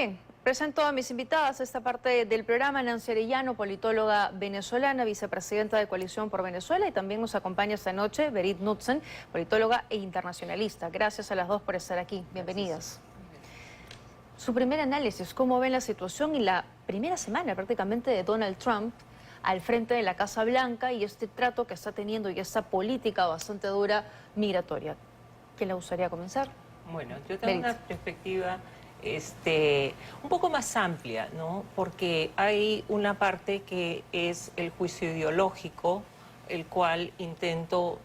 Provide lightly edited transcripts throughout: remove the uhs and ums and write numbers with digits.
bien, presento a mis invitadas a esta parte del programa. Nancy Arellano, politóloga venezolana, vicepresidenta de Coalición por Venezuela, y también nos acompaña esta noche Berit Knudsen, politóloga e internacionalista. Gracias a las dos por estar aquí. Bienvenidas. Su primer análisis, ¿cómo ven la situación y la primera semana prácticamente de Donald Trump al frente de la Casa Blanca y este trato que está teniendo y esta política bastante dura migratoria? ¿Quién le gustaría comenzar? Bueno, yo tengo una perspectiva un poco más amplia, ¿no? Porque hay una parte que es el juicio ideológico, el cual intento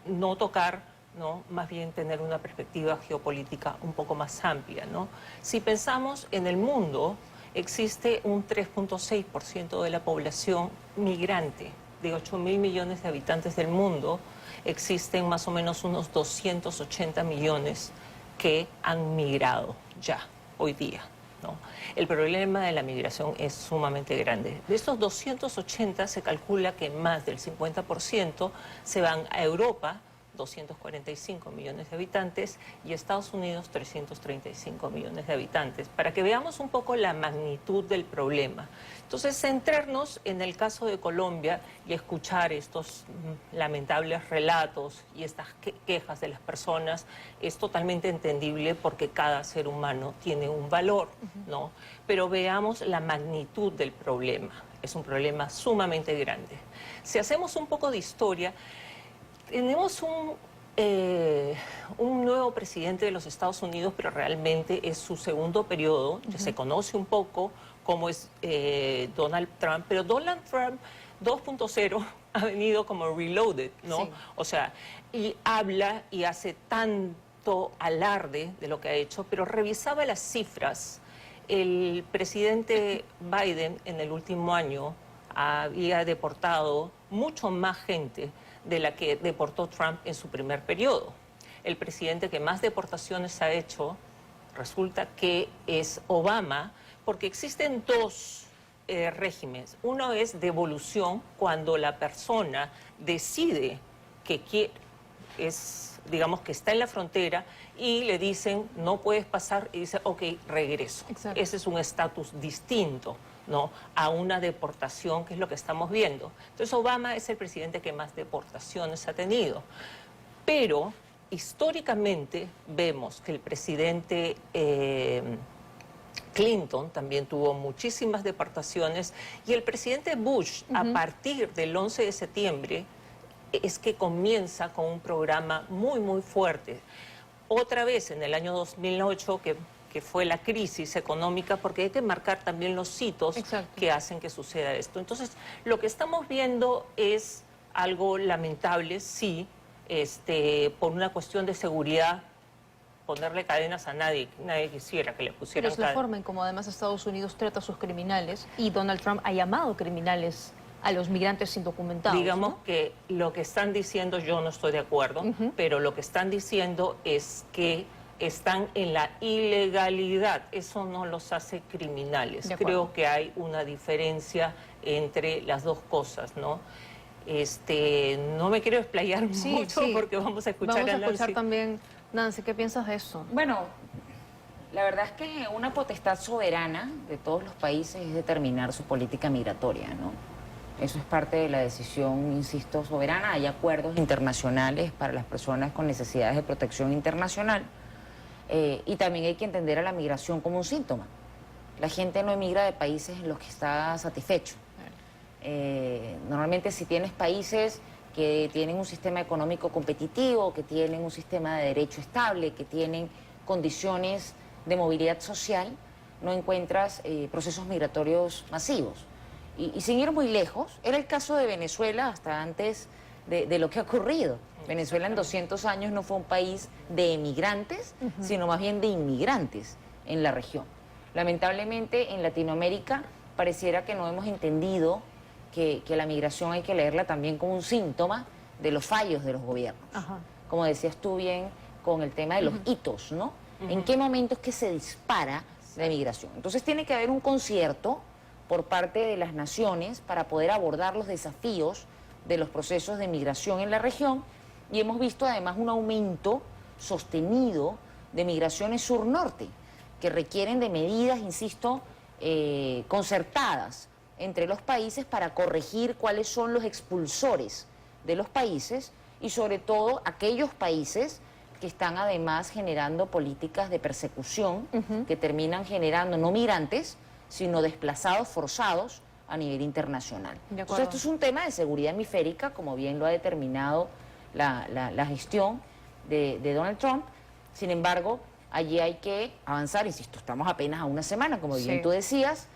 no tocar, ¿no? Más bien tener una perspectiva geopolítica un poco más amplia, ¿no? Si pensamos en el mundo, existe un 3.6% de la población migrante. De 8.000 millones de habitantes del mundo, existen más o menos unos 280 millones que han migrado ya, hoy día, ¿no? El problema de la migración es sumamente grande. De estos 280 se calcula que más del 50% se van a Europa, 245 millones de habitantes, y Estados Unidos 335 millones de habitantes, para que veamos un poco la magnitud del problema. Entonces, centrarnos en el caso de Colombia y escuchar estos lamentables relatos y estas quejas de las personas es totalmente entendible porque cada ser humano tiene un valor, ¿no? Pero veamos la magnitud del problema. Es un problema sumamente grande. Si hacemos un poco de historia, tenemos un nuevo presidente de los Estados Unidos, pero realmente es su segundo periodo. Ya se conoce un poco cómo es Donald Trump, pero Donald Trump 2.0 ha venido como reloaded, ¿no? Sí. O sea, y habla y hace tanto alarde de lo que ha hecho, pero revisaba las cifras. El presidente Biden en el último año había deportado mucho más gente de la que deportó Trump en su primer periodo. El presidente que más deportaciones ha hecho resulta que es Obama, porque existen dos regímenes. Uno es devolución, cuando la persona decide que quiere, digamos que está en la frontera y le dicen no puedes pasar, y dice ok, regreso. Exacto. Ese es un estatus distinto, ¿no?, a una deportación, que es lo que estamos viendo. Entonces Obama es el presidente que más deportaciones ha tenido. Pero históricamente vemos que el presidente Clinton también tuvo muchísimas deportaciones, y el presidente Bush, a partir del 11 de septiembre, es que comienza con un programa muy fuerte. Otra vez en el año 2008, que fue la crisis económica, porque hay que marcar también los hitos que hacen que suceda esto. Entonces, lo que estamos viendo es algo lamentable, sí, por una cuestión de seguridad. Ponerle cadenas a nadie quisiera que le pusieran cadenas. Pero es la forma en cómo además Estados Unidos trata a sus criminales, y Donald Trump ha llamado criminales a los migrantes indocumentados. Digamos, ¿no?, que lo que están diciendo, yo no estoy de acuerdo, pero lo que están diciendo es que están en la ilegalidad. Eso no los hace criminales. Creo que hay una diferencia entre las dos cosas, ¿no? No me quiero explayar mucho porque vamos a escuchar a Nancy. También, Nancy, ¿qué piensas de eso? Bueno, la verdad es que una potestad soberana de todos los países es determinar su política migratoria, ¿no? Eso es parte de la decisión, insisto, soberana. Hay acuerdos internacionales para las personas con necesidades de protección internacional. Y también hay que entender a la migración como un síntoma. La gente no emigra de países en los que está satisfecho. Normalmente, si tienes países que tienen un sistema económico competitivo, que tienen un sistema de derecho estable, que tienen condiciones de movilidad social, no encuentras procesos migratorios masivos. Y sin ir muy lejos, era el caso de Venezuela hasta antes de lo que ha ocurrido. Venezuela en 200 años no fue un país de emigrantes, sino más bien de inmigrantes en la región. Lamentablemente, en Latinoamérica pareciera que no hemos entendido que la migración hay que leerla también como un síntoma de los fallos de los gobiernos. Como decías tú bien, con el tema de los hitos, ¿no? ¿En qué momento es que se dispara la migración? Entonces tiene que haber un concierto por parte de las naciones para poder abordar los desafíos de los procesos de migración en la región, y hemos visto además un aumento sostenido de migraciones sur-norte, que requieren de medidas, insisto, concertadas entre los países para corregir cuáles son los expulsores de los países y sobre todo aquellos países que están además generando políticas de persecución que terminan generando no migrantes, sino desplazados forzados a nivel internacional. Entonces esto es un tema de seguridad hemisférica, como bien lo ha determinado la gestión de Donald Trump. Sin embargo, allí hay que avanzar, insisto, estamos apenas a una semana, como bien tú decías,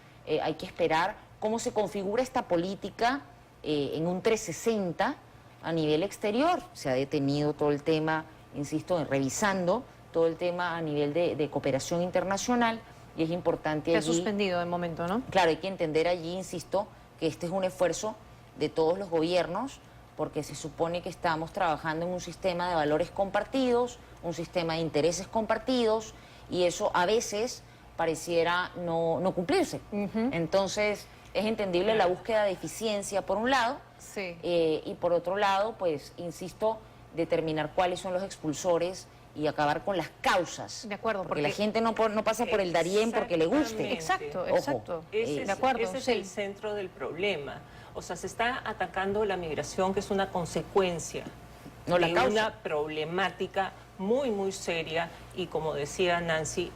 hay que esperar cómo se configura esta política en un 360 a nivel exterior. Se ha detenido todo el tema, insisto, revisando todo el tema a nivel de cooperación internacional y es importante allí... Se ha suspendido de momento, ¿no? Claro, hay que entender allí, insisto, que este es un esfuerzo de todos los gobiernos porque se supone que estamos trabajando en un sistema de valores compartidos, un sistema de intereses compartidos y eso a veces pareciera no cumplirse. Entonces es entendible la búsqueda de eficiencia por un lado y por otro lado, pues, insisto, determinar cuáles son los expulsores y acabar con las causas. De acuerdo. Porque la gente no pasa por el Darién porque le guste. Exacto, Ojo, exacto. Ese es el centro del problema. O sea, se está atacando la migración, que es una consecuencia de una problemática muy, muy seria. Y como decía Nancy,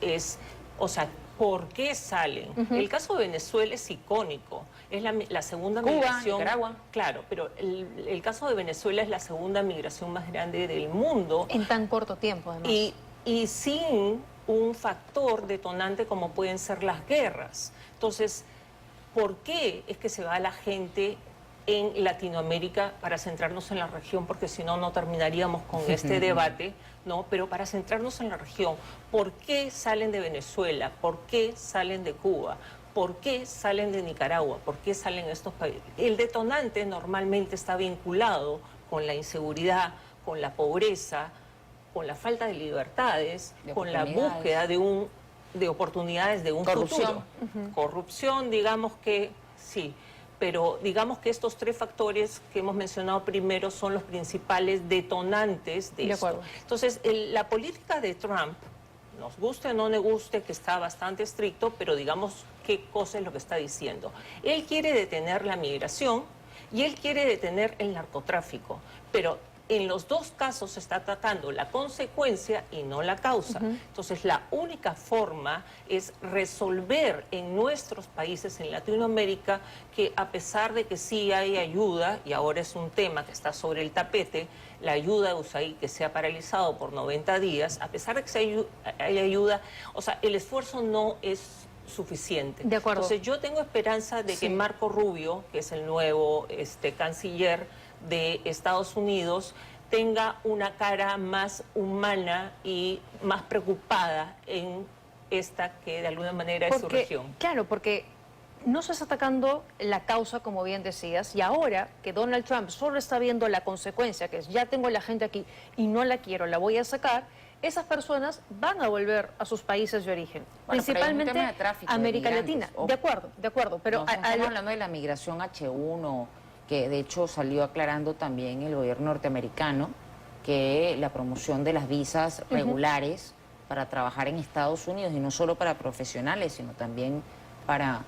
o sea, ¿por qué salen? El caso de Venezuela es icónico. Es la segunda migración. Nicaragua. Claro, pero el caso de Venezuela es la segunda migración más grande del mundo. En tan corto tiempo, además. Y sin un factor detonante como pueden ser las guerras. Entonces, ¿por qué es que se va la gente en Latinoamérica para centrarnos en la región? Porque si no, no terminaríamos con este debate, ¿no? Pero para centrarnos en la región, ¿por qué salen de Venezuela? ¿Por qué salen de Cuba? ¿Por qué salen de Nicaragua? ¿Por qué salen de estos países? El detonante normalmente está vinculado con la inseguridad, con la pobreza, con la falta de libertades, con la búsqueda de oportunidades de un futuro. Corrupción, digamos que sí, pero digamos que estos tres factores que hemos mencionado primero son los principales detonantes de esto. Entonces, la política de Trump, nos guste o no nos guste, que está bastante estricto, pero digamos qué cosa es lo que está diciendo. Él quiere detener la migración y él quiere detener el narcotráfico, pero en los dos casos se está atacando la consecuencia y no la causa. Entonces, la única forma es resolver en nuestros países, en Latinoamérica, que a pesar de que sí hay ayuda, y ahora es un tema que está sobre el tapete, la ayuda de USAID que se ha paralizado por 90 días, a pesar de que hay ayuda, o sea, el esfuerzo no es suficiente. De acuerdo. Entonces, yo tengo esperanza de que Marco Rubio, que es el nuevo canciller de Estados Unidos, tenga una cara más humana y más preocupada en esta que de alguna manera es su región. Claro, porque no se está atacando la causa, como bien decías, y ahora que Donald Trump solo está viendo la consecuencia, que es ya tengo la gente aquí y no la quiero, la voy a sacar, esas personas van a volver a sus países de origen, bueno, principalmente de tráfico, América Latina. De acuerdo, pero... No, estamos hablando de la migración H1, que de hecho salió aclarando también el gobierno norteamericano que la promoción de las visas regulares para trabajar en Estados Unidos, y no solo para profesionales, sino también para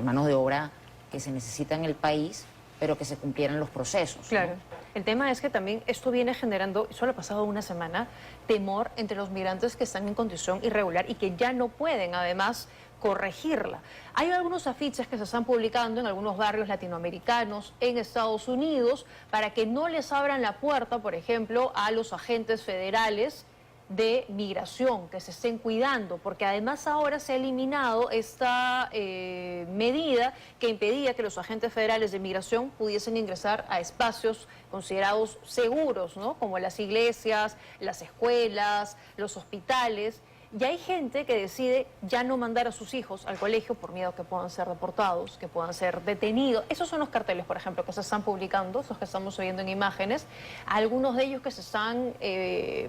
manos de obra que se necesita en el país, pero que se cumplieran los procesos. Claro. ¿No? El tema es que también esto viene generando, solo ha pasado una semana, temor entre los migrantes que están en condición irregular y que ya no pueden, además, corregirla. Hay algunos afiches que se están publicando en algunos barrios latinoamericanos en Estados Unidos para que no les abran la puerta, por ejemplo, a los agentes federales de migración, que se estén cuidando, porque además ahora se ha eliminado esta medida que impedía que los agentes federales de migración pudiesen ingresar a espacios considerados seguros, ¿no? Como las iglesias, las escuelas, los hospitales. Y hay gente que decide ya no mandar a sus hijos al colegio por miedo a que puedan ser deportados, que puedan ser detenidos. Esos son los carteles, por ejemplo, que se están publicando, esos que estamos viendo en imágenes. Algunos de ellos que se están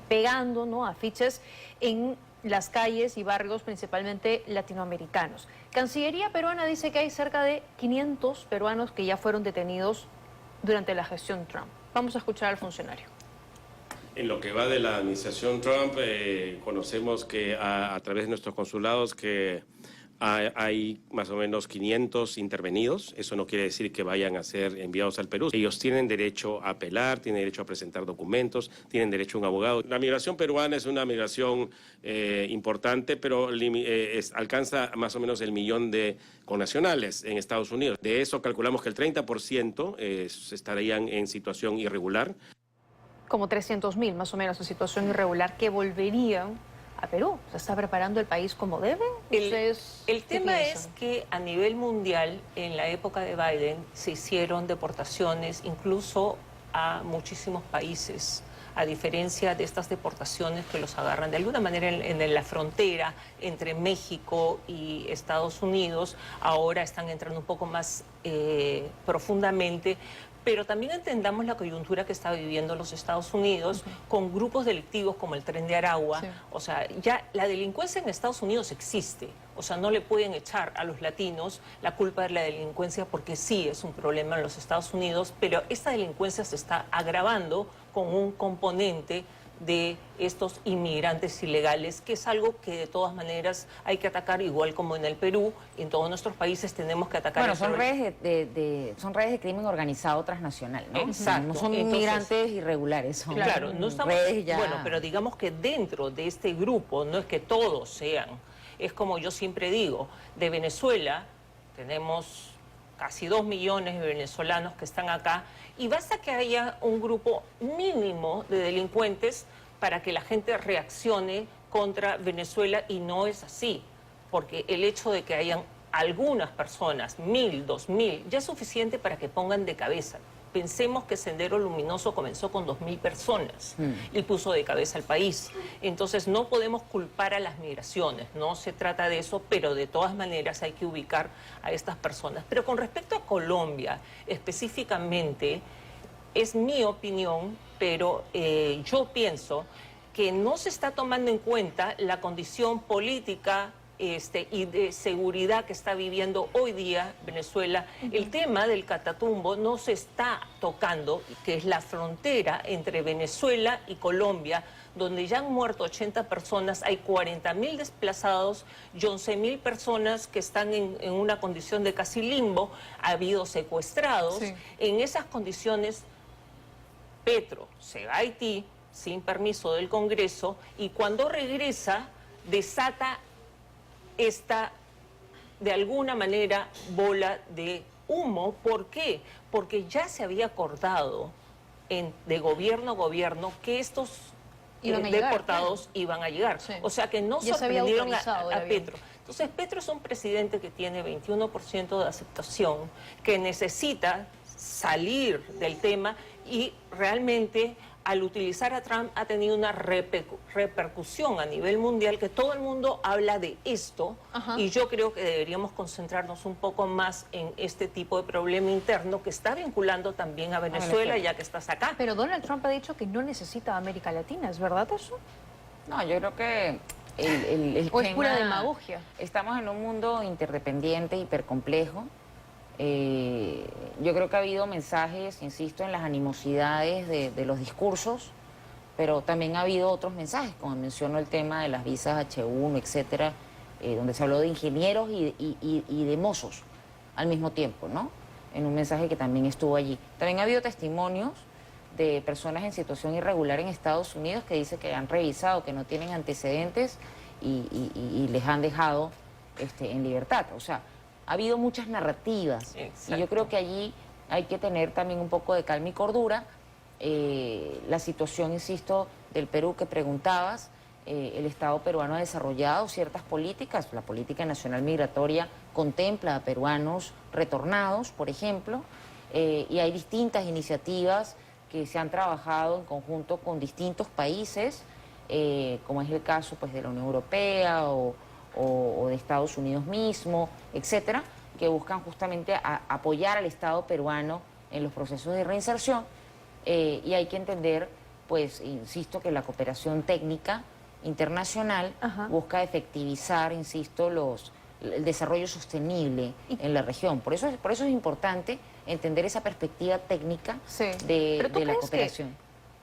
pegando, ¿no?, afiches en las calles y barrios principalmente latinoamericanos. Cancillería peruana dice que hay cerca de 500 peruanos que ya fueron detenidos durante la gestión Trump. Vamos a escuchar al funcionario. En lo que va de la administración Trump, conocemos que a través de nuestros consulados que hay más o menos 500 intervenidos. Eso no quiere decir que vayan a ser enviados al Perú. Ellos tienen derecho a apelar, tienen derecho a presentar documentos, tienen derecho a un abogado. La migración peruana es una migración importante, pero alcanza más o menos el 1.000.000 de connacionales en Estados Unidos. De eso calculamos que el 30% estarían en situación irregular. Como 300.000 más o menos en situación irregular que volverían a Perú. ¿Se está preparando el país como debe? El tema es que a nivel mundial, en la época de Biden, se hicieron deportaciones incluso a muchísimos países, a diferencia de estas deportaciones que los agarran de alguna manera en la frontera entre México y Estados Unidos. Ahora están entrando un poco más profundamente. Pero también entendamos la coyuntura que está viviendo los Estados Unidos con grupos delictivos como el Tren de Aragua. Sí. O sea, ya la delincuencia en Estados Unidos existe. O sea, no le pueden echar a los latinos la culpa de la delincuencia porque sí es un problema en los Estados Unidos, pero esta delincuencia se está agravando con un componente de estos inmigrantes ilegales, que es algo que de todas maneras hay que atacar, igual como en el Perú, en todos nuestros países tenemos que atacar. Bueno, son redes de crimen organizado transnacional, ¿no? Exacto. No son inmigrantes irregulares, son claro, no estamos, redes ya... Bueno, pero digamos que dentro de este grupo, no es que todos sean, es como yo siempre digo, de Venezuela tenemos casi 2 millones de venezolanos que están acá, y basta que haya un grupo mínimo de delincuentes para que la gente reaccione contra Venezuela, y no es así, porque el hecho de que hayan algunas personas, 1.000, 2.000, ya es suficiente para que pongan de cabeza. Pensemos que Sendero Luminoso comenzó con 2.000 personas y puso de cabeza al país. Entonces no podemos culpar a las migraciones, no se trata de eso, pero de todas maneras hay que ubicar a estas personas. Pero con respecto a Colombia, específicamente, es mi opinión, pero yo pienso que no se está tomando en cuenta la condición política y de seguridad que está viviendo hoy día Venezuela. El tema del Catatumbo no se está tocando, que es la frontera entre Venezuela y Colombia, donde ya han muerto 80 personas, hay 40.000 desplazados y 11.000 personas que están en una condición de casi limbo, ha habido secuestrados. Sí. En esas condiciones, Petro se va a Haití sin permiso del Congreso, y cuando regresa desata esta, de alguna manera, bola de humo. ¿Por qué? Porque ya se había acordado de gobierno a gobierno que estos deportados iban a llegar. Sí. O sea que no ya sorprendieron a Petro. Entonces Petro es un presidente que tiene 21% de aceptación, que necesita salir del tema, y realmente al utilizar a Trump ha tenido una repercusión a nivel mundial, que todo el mundo habla de esto. Y yo creo que deberíamos concentrarnos un poco más en este tipo de problema interno que está vinculando también a Venezuela, ya que estás acá. Pero Donald Trump ha dicho que no necesita a América Latina, ¿es verdad eso? No, yo creo que ¿O es pura demagogia? Estamos en un mundo interdependiente, hipercomplejo. Yo creo que ha habido mensajes, insisto, en las animosidades de los discursos, pero también ha habido otros mensajes, como menciono el tema de las visas H1, etcétera, donde se habló de ingenieros y de mozos al mismo tiempo, ¿no? En un mensaje que también estuvo allí. También ha habido testimonios de personas en situación irregular en Estados Unidos que dicen que han revisado, que no tienen antecedentes y les han dejado en libertad. O sea, ha habido muchas narrativas. Exacto. Y yo creo que allí hay que tener también un poco de calma y cordura. La situación, insisto, del Perú que preguntabas, el Estado peruano ha desarrollado ciertas políticas. La política nacional migratoria contempla a peruanos retornados, por ejemplo, y hay distintas iniciativas que se han trabajado en conjunto con distintos países, como es el caso pues, de la Unión Europea o de Estados Unidos mismo, etcétera, que buscan justamente apoyar al Estado peruano en los procesos de reinserción. Y hay que entender, pues, insisto, que la cooperación técnica internacional busca efectivizar, insisto, el desarrollo sostenible en la región. Por eso es importante entender esa perspectiva técnica de la cooperación.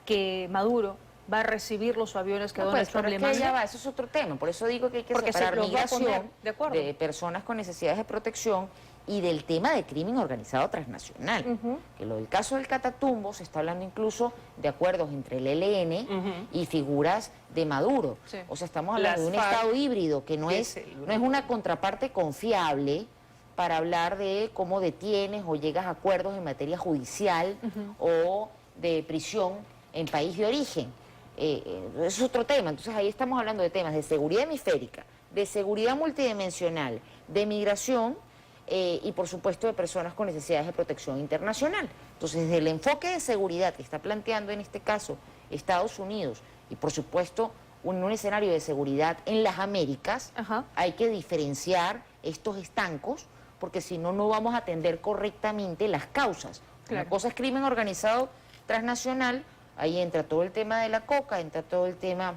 Que Maduro va a recibir los aviones que Donald Trump pero le es que manda. ya va, eso es otro tema, por eso digo que hay que Porque se separar los va a poner, migración de acuerdo. de personas con necesidades de protección y del tema de crimen organizado transnacional. Que lo del caso del Catatumbo se está hablando incluso de acuerdos entre el ELN y figuras de Maduro. Sí. O sea, estamos hablando de un Las FARC, Estado híbrido que no que es es el no es una contraparte confiable para hablar de cómo detienes o llegas a acuerdos en materia judicial o de prisión en país de origen. Eso es otro tema. Entonces ahí estamos hablando de temas de seguridad hemisférica, de seguridad multidimensional, de migración y por supuesto de personas con necesidades de protección internacional. Entonces desde el enfoque de seguridad que está planteando en este caso Estados Unidos y por supuesto un escenario de seguridad en las Américas, hay que diferenciar estos estancos porque si no, no vamos a atender correctamente las causas. Claro. Una cosa es crimen organizado transnacional, ahí entra todo el tema de la coca, entra todo el tema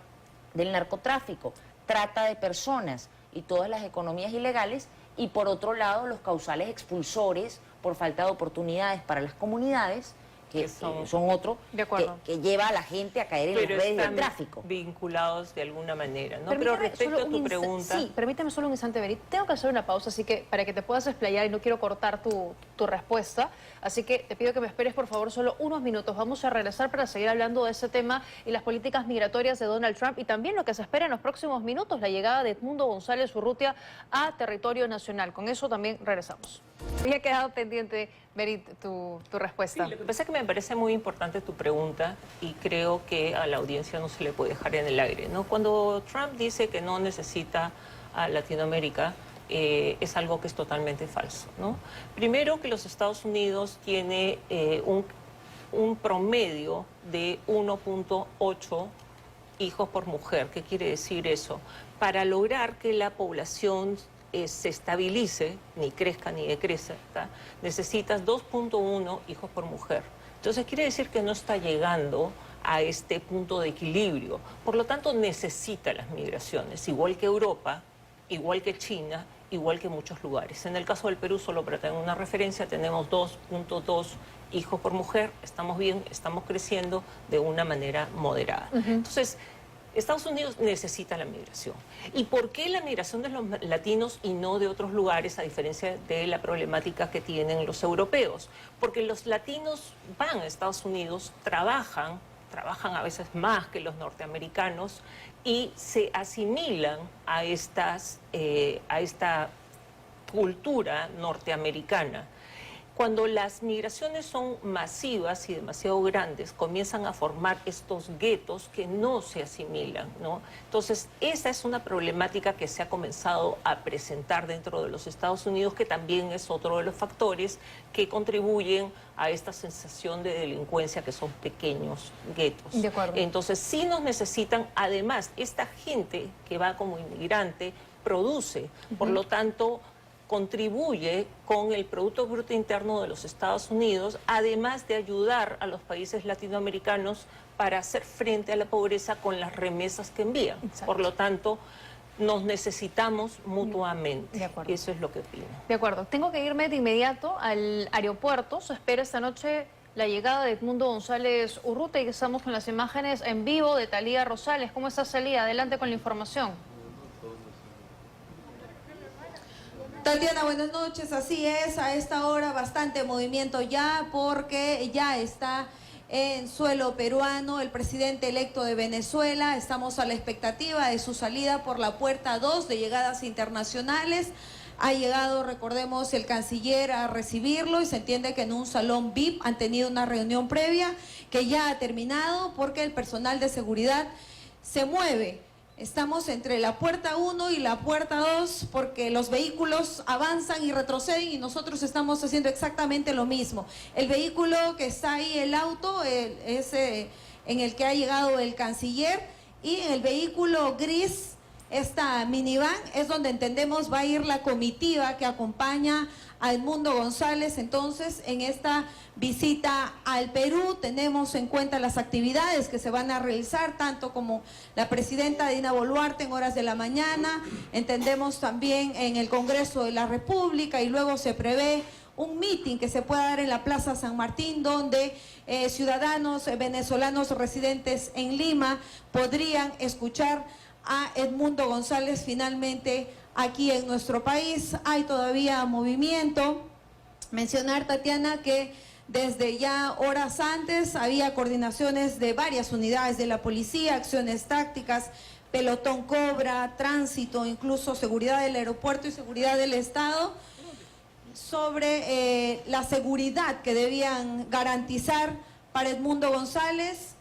del narcotráfico, trata de personas y todas las economías ilegales, y por otro lado los causales expulsores por falta de oportunidades para las comunidades, que son otro, De acuerdo. que lleva a la gente a caer en las Pero redes del están tráfico. vinculados de alguna manera, ¿no? Permítame Pero respecto solo a tu un pregunta... Sí, permíteme solo un instante, Berit. Tengo que hacer una pausa, así que para que te puedas explayar y no quiero cortar tu respuesta. Así que te pido que me esperes, por favor, solo unos minutos. Vamos a regresar para seguir hablando de ese tema y las políticas migratorias de Donald Trump y también lo que se espera en los próximos minutos, la llegada de Edmundo González Urrutia a territorio nacional. Con eso también regresamos. Había quedado pendiente, Berit, tu respuesta. Sí, lo que pasa es que me parece muy importante tu pregunta y creo que a la audiencia no se le puede dejar en el aire, ¿no? Cuando Trump dice que no necesita a Latinoamérica, es algo que es totalmente falso, ¿no? Primero que los Estados Unidos tiene un promedio de 1.8 hijos por mujer. ¿Qué quiere decir eso? Para lograr que la población se estabilice, ni crezca ni decrezca, necesitas 2.1 hijos por mujer. Entonces quiere decir que no está llegando a este punto de equilibrio. Por lo tanto, necesita las migraciones, igual que Europa, igual que China, igual que muchos lugares. En el caso del Perú, solo para tener una referencia, tenemos 2.2 hijos por mujer, estamos bien, estamos creciendo de una manera moderada. Entonces, Estados Unidos necesita la migración. ¿Y por qué la migración de los latinos y no de otros lugares, a diferencia de la problemática que tienen los europeos? Porque los latinos van a Estados Unidos, trabajan a veces más que los norteamericanos y se asimilan a esta cultura norteamericana. Cuando las migraciones son masivas y demasiado grandes, comienzan a formar estos guetos que no se asimilan, ¿no? Entonces, esa es una problemática que se ha comenzado a presentar dentro de los Estados Unidos, que también es otro de los factores que contribuyen a esta sensación de delincuencia, que son pequeños guetos. De acuerdo. Entonces, sí nos necesitan, además, esta gente que va como inmigrante produce, por lo tanto, contribuye con el Producto Bruto Interno de los Estados Unidos, además de ayudar a los países latinoamericanos para hacer frente a la pobreza con las remesas que envían. Exacto. Por lo tanto, nos necesitamos mutuamente. De acuerdo. Eso es lo que opino. De acuerdo. Tengo que irme de inmediato al aeropuerto. Se espera esta noche la llegada de Edmundo González Urrutia y estamos con las imágenes en vivo de Talía Rosales. ¿Cómo está, Talía? Adelante con la información. Tatiana, buenas noches. Así es, a esta hora bastante movimiento ya porque ya está en suelo peruano el presidente electo de Venezuela. Estamos a la expectativa de su salida por la puerta 2 de llegadas internacionales. Ha llegado, recordemos, el canciller a recibirlo y se entiende que en un salón VIP han tenido una reunión previa que ya ha terminado porque el personal de seguridad se mueve. Estamos entre la puerta 1 y la puerta 2 porque los vehículos avanzan y retroceden y nosotros estamos haciendo exactamente lo mismo. El vehículo que está ahí, el auto, ese en el que ha llegado el canciller, y en el vehículo gris, esta minivan, es donde entendemos va a ir la comitiva que acompaña a Edmundo González. Entonces, en esta visita al Perú tenemos en cuenta las actividades que se van a realizar, tanto como la presidenta Dina Boluarte en horas de la mañana, entendemos también en el Congreso de la República, y luego se prevé un meeting que se pueda dar en la Plaza San Martín, donde ciudadanos venezolanos residentes en Lima podrían escuchar a Edmundo González finalmente aquí en nuestro país. Hay todavía movimiento. Mencionar, Tatiana, que desde ya horas antes había coordinaciones de varias unidades de la policía, acciones tácticas, pelotón Cobra, tránsito, incluso seguridad del aeropuerto y seguridad del Estado, sobre la seguridad que debían garantizar para Edmundo González.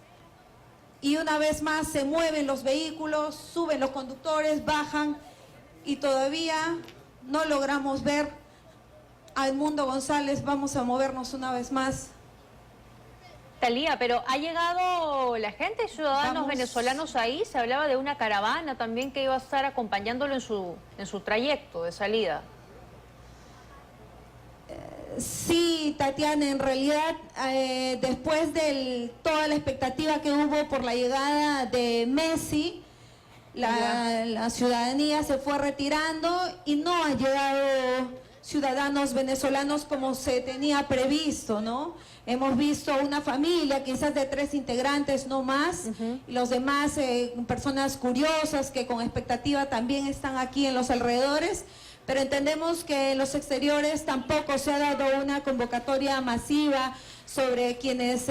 Y una vez más se mueven los vehículos, suben los conductores, bajan y todavía no logramos ver a Edmundo González. Vamos a movernos una vez más. Talía, pero ¿ha llegado la gente, ciudadanos Vamos. venezolanos ahí? Se hablaba de una caravana también que iba a estar acompañándolo en su trayecto de salida. Sí, Tatiana, en realidad después de toda la expectativa que hubo por la llegada de Messi, la ciudadanía se fue retirando y no han llegado ciudadanos venezolanos como se tenía previsto, ¿no? Hemos visto una familia quizás de 3 integrantes, no más, y los demás personas curiosas que con expectativa también están aquí en los alrededores. Pero entendemos que en los exteriores tampoco se ha dado una convocatoria masiva sobre quienes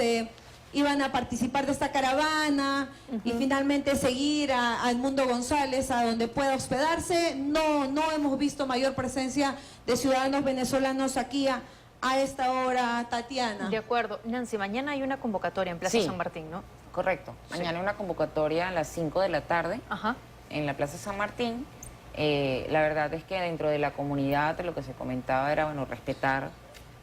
iban a participar de esta caravana y finalmente seguir a Edmundo González a donde pueda hospedarse. No hemos visto mayor presencia de ciudadanos venezolanos aquí a esta hora, Tatiana. De acuerdo. Nancy, mañana hay una convocatoria en Plaza Sí. San Martín, ¿no? Correcto. Mañana hay una convocatoria a las 5 de la tarde Ajá. en la Plaza San Martín. La verdad es que dentro de la comunidad lo que se comentaba era, bueno, respetar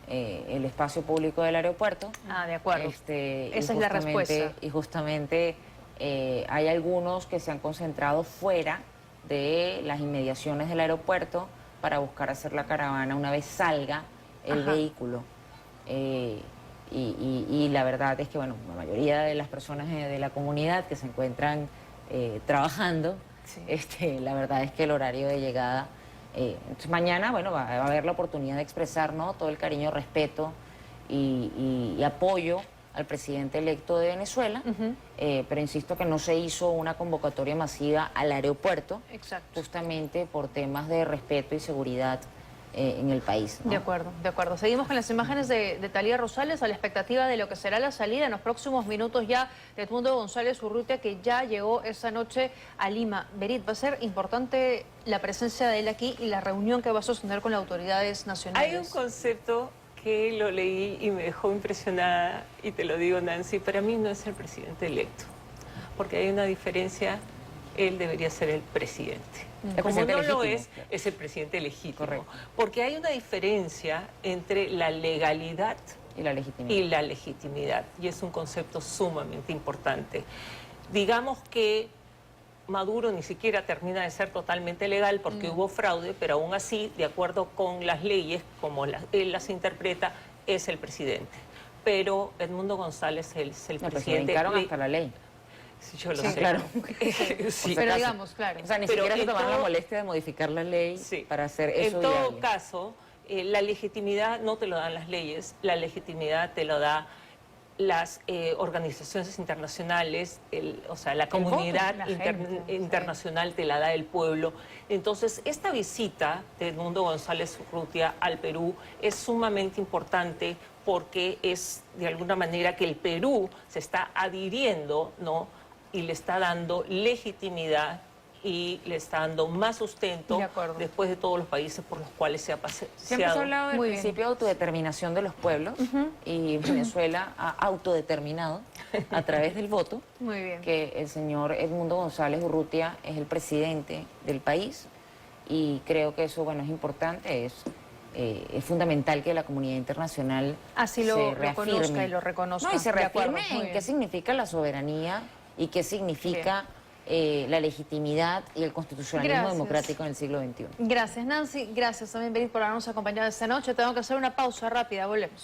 el espacio público del aeropuerto. Ah, de acuerdo. Esa es la respuesta. Y justamente hay algunos que se han concentrado fuera de las inmediaciones del aeropuerto para buscar hacer la caravana una vez salga el vehículo. Y la verdad es que, bueno, la mayoría de las personas de la comunidad que se encuentran trabajando, Sí. la verdad es que el horario de llegada... entonces mañana, bueno, va a haber la oportunidad de expresar, ¿no?, todo el cariño, respeto y apoyo al presidente electo de Venezuela, pero insisto que no se hizo una convocatoria masiva al aeropuerto, Exacto. justamente por temas de respeto y seguridad en el país, ¿no? De acuerdo, de acuerdo. Seguimos con las imágenes de Talía Rosales a la expectativa de lo que será la salida en los próximos minutos ya de Edmundo González Urrutia, que ya llegó esa noche a Lima. Berit, va a ser importante la presencia de él aquí y la reunión que va a sostener con las autoridades nacionales. Hay un concepto que lo leí y me dejó impresionada, y te lo digo, Nancy, para mí no es el presidente electo, porque hay una diferencia. Él debería ser el presidente. El Como presidente no lo legítimo. es el presidente legítimo. Correcto. Porque hay una diferencia entre la legalidad Y la legitimidad. y la legitimidad, y es un concepto sumamente importante. Digamos que Maduro ni siquiera termina de ser totalmente legal porque hubo fraude, pero aún así, de acuerdo con las leyes, como él las interpreta, es el presidente. Pero Edmundo González es el No, pero se presidente. brincaron hasta la ley. Sí, yo lo Sí, sé. claro. Sí. Pero acaso. digamos, claro. O sea, ni Pero siquiera se en tomaron la todo- molestia de modificar la ley Sí. para hacer eso En todo viable. caso, la legitimidad no te lo dan las leyes, la legitimidad te lo da las organizaciones internacionales, o sea, la voto, comunidad la gente, sí. internacional te la da el pueblo. Entonces, esta visita de Edmundo González Urrutia al Perú es sumamente importante porque es, de alguna manera, que el Perú se está adhiriendo, ¿no?, y le está dando legitimidad y le está dando más sustento De acuerdo. después de todos los países por los cuales se ha Siempre se ha paseado. hablado del Muy bien. principio de autodeterminación de los pueblos y Venezuela ha autodeterminado a través del voto Muy bien. que el señor Edmundo González Urrutia es el presidente del país y creo que eso, bueno, es importante, es fundamental que la comunidad internacional Así se lo reafirme. conozca y lo reconozca. No, y se De acuerdo, reafirme muy en bien. qué significa la soberanía y qué significa la legitimidad y el constitucionalismo Gracias. democrático en el siglo XXI. Gracias, Nancy. Gracias también, Berit, por habernos acompañado esta noche. Tengo que hacer una pausa rápida. Volvemos.